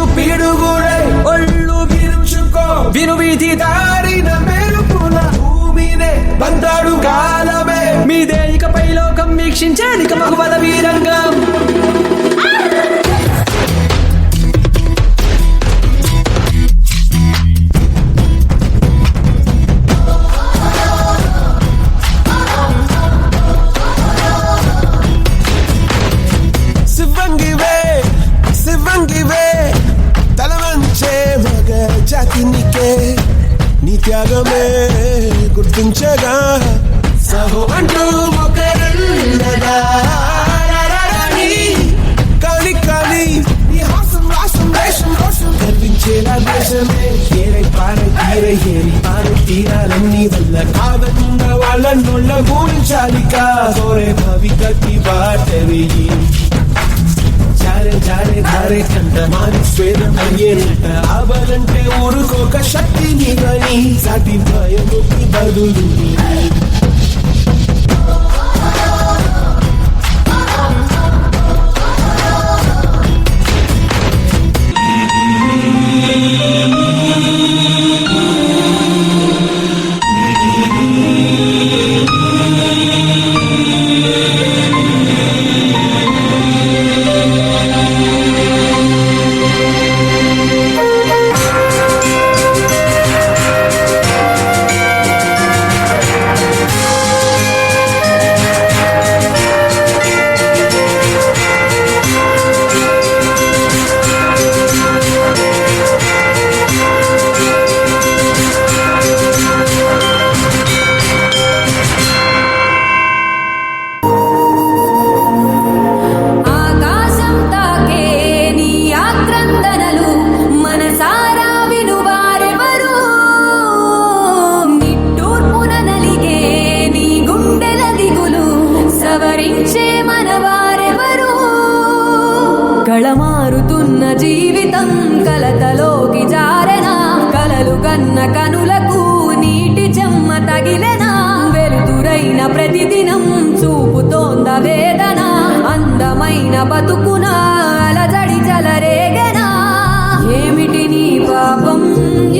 మంచు పీడుగురే ఒళ్ళు విరుచుకో విను వీధి దారిన మెరుపుల భూమినే బందాడు కాలమే మీదే ఇకపై లోకం వీక్షించేదిక మగువల వీరంగం నీ త్యాగమే గుర్తించగా సహో అంటూ ఒకరుండగా కానీ కానీ నీ హాసం రాసం దేశం రోషం గర్వించేలా దేశమే ఏరై పారై తీరై ఏరి పారై తీరాలన్నీ వల్ల కాదన్న వాళ్ళ నోళ్ళ గురించాలిక సోరే భవికకి బాటవి జారే జారే ధారే కంట మారి స్వేదం అయ్యేనంట ఆవాలంటే ఊరుకోక శక్తిని గని సాటి భయముకి బదులు కళమారుతున్న జీవితం కలతలోకి జారెనా కలలు కన్న కనులకు నీటి చెమ్మ తగిలెనా వెలుతురైన ప్రతిదినం చూపుతోంద వేదన అందమైన బతుకున అలజడి చలరేగెనా ఏమిటి నీ పాపం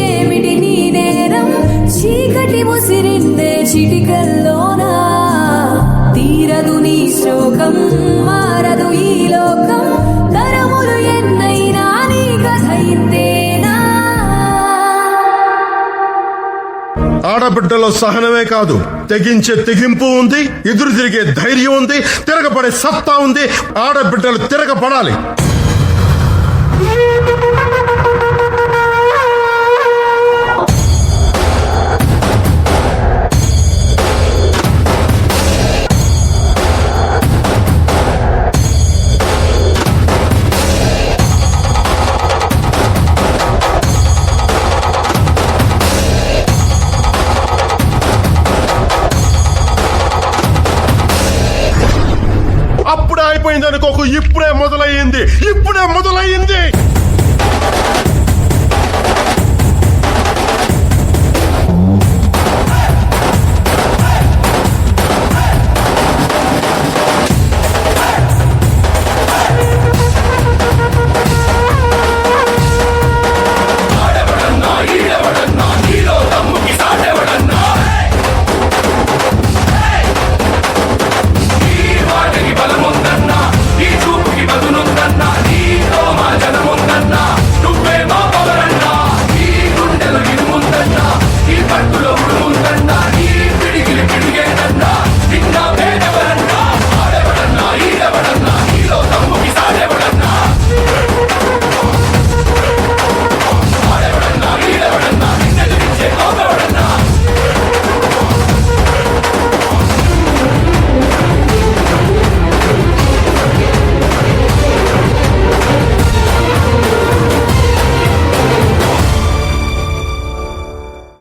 ఏమిటి నీ నేరం చీకటి ముసిరిందే చిటికల్లోనా తీరదు నీ శోకం మారదు ఈ లోకం తరములు ఎన్నైనా నీ కథ ఇంతేనా ఆడబిడ్డలో సహనమే కాదు తెగించే తెగింపు ఉంది ఎదురు తిరిగే ధైర్యం ఉంది తిరగబడే సత్తా ఉంది ఆడబిడ్డలు తిరగబడాలి అప్పుడే అయిపోయింది అనుకోకు ఇప్పుడే మొదలయ్యింది